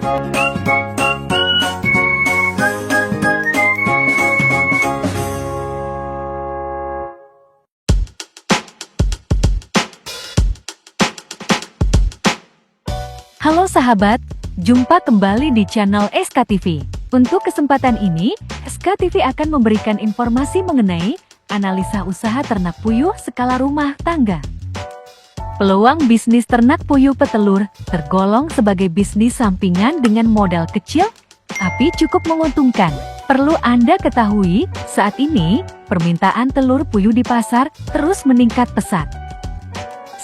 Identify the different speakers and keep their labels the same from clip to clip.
Speaker 1: Halo sahabat, jumpa kembali di channel SKTV. Untuk kesempatan ini, SKTV akan memberikan informasi mengenai analisa usaha ternak puyuh skala rumah tangga. Peluang bisnis ternak puyuh petelur tergolong sebagai bisnis sampingan dengan modal kecil, tapi cukup menguntungkan. Perlu Anda ketahui, saat ini, permintaan telur puyuh di pasar terus meningkat pesat.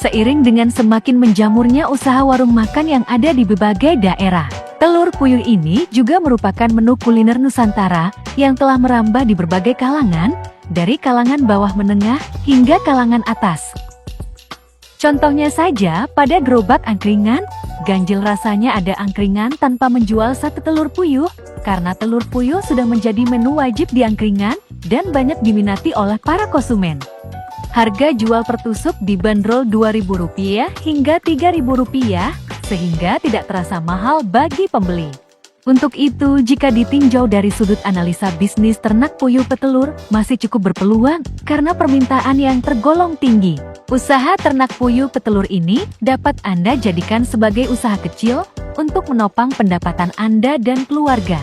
Speaker 1: Seiring dengan semakin menjamurnya usaha warung makan yang ada di berbagai daerah, telur puyuh ini juga merupakan menu kuliner Nusantara yang telah merambah di berbagai kalangan, dari kalangan bawah menengah hingga kalangan atas. Contohnya saja, pada gerobak angkringan, ganjil rasanya ada angkringan tanpa menjual satu telur puyuh, karena telur puyuh sudah menjadi menu wajib di angkringan dan banyak diminati oleh para konsumen. Harga jual per tusuk dibanderol Rp2.000 hingga Rp3.000, sehingga tidak terasa mahal bagi pembeli. Untuk itu, jika ditinjau dari sudut analisa bisnis ternak puyuh petelur, masih cukup berpeluang karena permintaan yang tergolong tinggi. Usaha ternak puyuh petelur ini dapat Anda jadikan sebagai usaha kecil untuk menopang pendapatan Anda dan keluarga.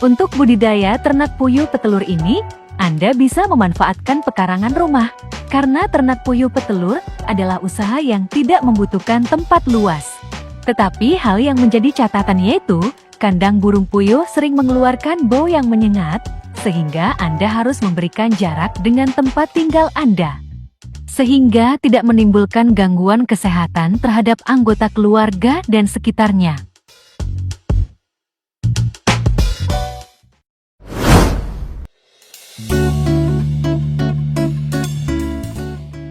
Speaker 1: Untuk budidaya ternak puyuh petelur ini, Anda bisa memanfaatkan pekarangan rumah, karena ternak puyuh petelur adalah usaha yang tidak membutuhkan tempat luas. Tetapi hal yang menjadi catatan yaitu, kandang burung puyuh sering mengeluarkan bau yang menyengat, sehingga Anda harus memberikan jarak dengan tempat tinggal Anda. Sehingga tidak menimbulkan gangguan kesehatan terhadap anggota keluarga dan sekitarnya.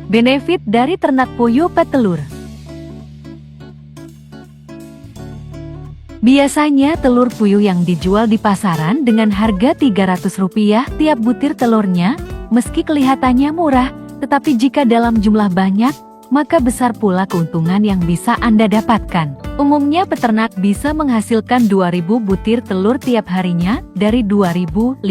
Speaker 1: Benefit dari ternak puyuh petelur. Biasanya telur puyuh yang dijual di pasaran dengan harga Rp300 tiap butir telurnya, meski kelihatannya murah, tetapi jika dalam jumlah banyak, maka besar pula keuntungan yang bisa Anda dapatkan. Umumnya peternak bisa menghasilkan 2.000 butir telur tiap harinya dari 2.500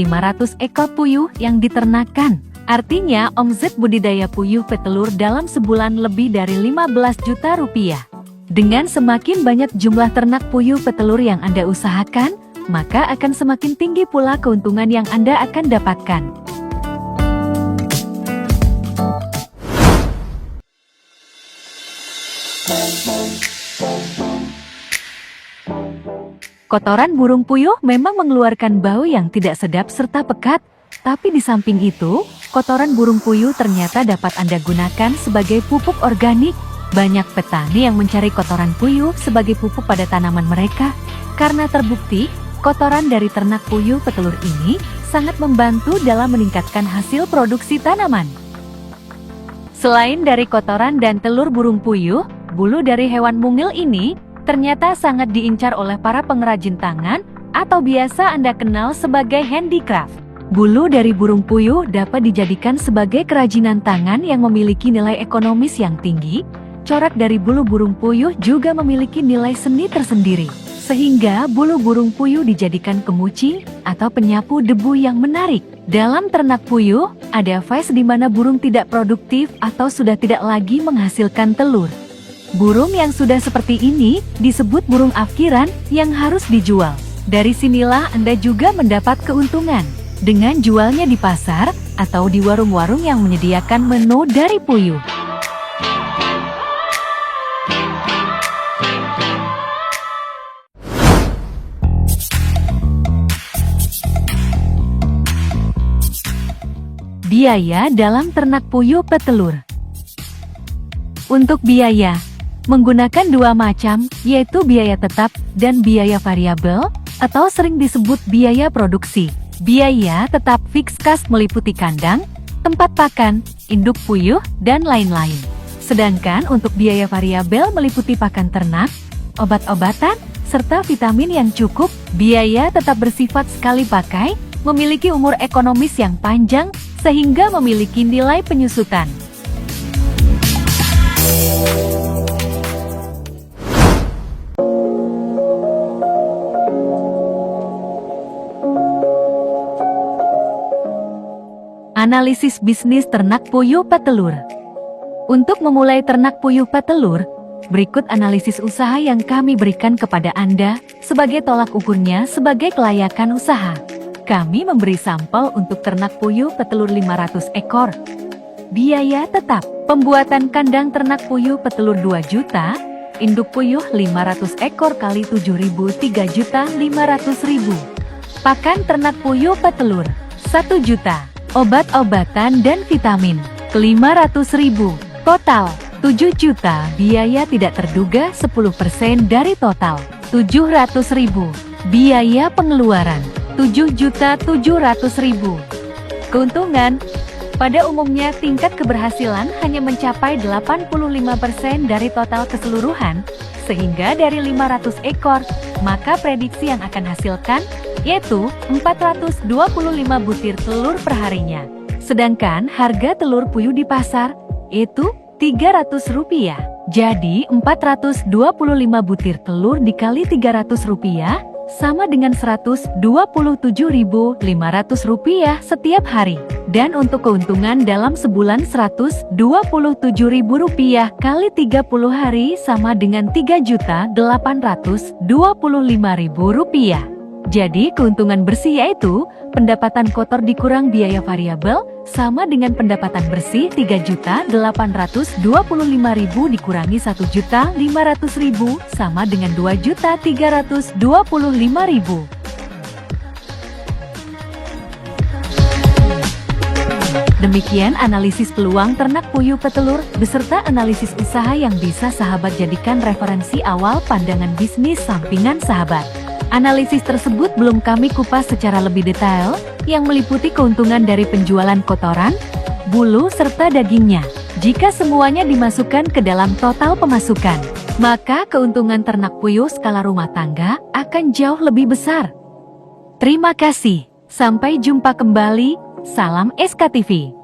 Speaker 1: ekor puyuh yang diternakan. Artinya, omset budidaya puyuh petelur dalam sebulan lebih dari Rp15 juta. Dengan semakin banyak jumlah ternak puyuh petelur yang Anda usahakan, maka akan semakin tinggi pula keuntungan yang Anda akan dapatkan. Kotoran burung puyuh memang mengeluarkan bau yang tidak sedap serta pekat, tapi di samping itu, kotoran burung puyuh ternyata dapat Anda gunakan sebagai pupuk organik. Banyak petani yang mencari kotoran puyuh sebagai pupuk pada tanaman mereka, karena terbukti, kotoran dari ternak puyuh petelur ini sangat membantu dalam meningkatkan hasil produksi tanaman. Selain dari kotoran dan telur burung puyuh, bulu dari hewan mungil ini ternyata sangat diincar oleh para pengrajin tangan atau biasa Anda kenal sebagai handicraft. Bulu dari burung puyuh dapat dijadikan sebagai kerajinan tangan yang memiliki nilai ekonomis yang tinggi. Corak dari bulu burung puyuh juga memiliki nilai seni tersendiri, sehingga bulu burung puyuh dijadikan kemuci atau penyapu debu yang menarik. Dalam ternak puyuh, ada fase di mana burung tidak produktif atau sudah tidak lagi menghasilkan telur. Burung yang sudah seperti ini disebut burung afkiran yang harus dijual. Dari sinilah Anda juga mendapat keuntungan dengan jualnya di pasar atau di warung-warung yang menyediakan menu dari puyuh. Biaya dalam ternak puyuh petelur. Untuk biaya, menggunakan dua macam, yaitu biaya tetap dan biaya variabel, atau sering disebut biaya produksi. Biaya tetap fixed cost meliputi kandang, tempat pakan, induk puyuh, dan lain-lain. Sedangkan untuk biaya variabel meliputi pakan ternak, obat-obatan, serta vitamin yang cukup. Biaya tetap bersifat sekali pakai, memiliki umur ekonomis yang panjang, sehingga memiliki nilai penyusutan. Analisis bisnis ternak puyuh petelur. Untuk memulai ternak puyuh petelur, berikut analisis usaha yang kami berikan kepada Anda sebagai tolak ukurnya sebagai kelayakan usaha. Kami memberi sampel untuk ternak puyuh petelur 500 ekor. Biaya tetap, pembuatan kandang ternak puyuh petelur 2 juta, induk puyuh 500 ekor kali 7.000 3.500.000. Pakan ternak puyuh petelur 1 juta. Obat-obatan dan vitamin 500.000. Total 7 juta. Biaya tidak terduga 10% dari total 700.000. Biaya pengeluaran 7.700.000. Keuntungan. Pada umumnya tingkat keberhasilan hanya mencapai 85% dari total keseluruhan, sehingga dari 500 ekor, maka prediksi yang akan hasilkan yaitu 425 butir telur perharinya. Sedangkan harga telur puyuh di pasar yaitu Rp300. Jadi 425 butir telur dikali Rp300 sama dengan Rp127.500 setiap hari. Dan untuk keuntungan dalam sebulan Rp127.000 kali 30 hari sama dengan Rp3.825.000. Jadi keuntungan bersih yaitu pendapatan kotor dikurang biaya variabel sama dengan pendapatan bersih Rp3.825.000 dikurangi Rp1.500.000 sama dengan Rp2.325.000. Demikian analisis peluang ternak puyuh petelur beserta analisis usaha yang bisa sahabat jadikan referensi awal pandangan bisnis sampingan sahabat. Analisis tersebut belum kami kupas secara lebih detail, yang meliputi keuntungan dari penjualan kotoran, bulu serta dagingnya. Jika semuanya dimasukkan ke dalam total pemasukan, maka keuntungan ternak puyuh skala rumah tangga akan jauh lebih besar. Terima kasih, sampai jumpa kembali, salam SKTV.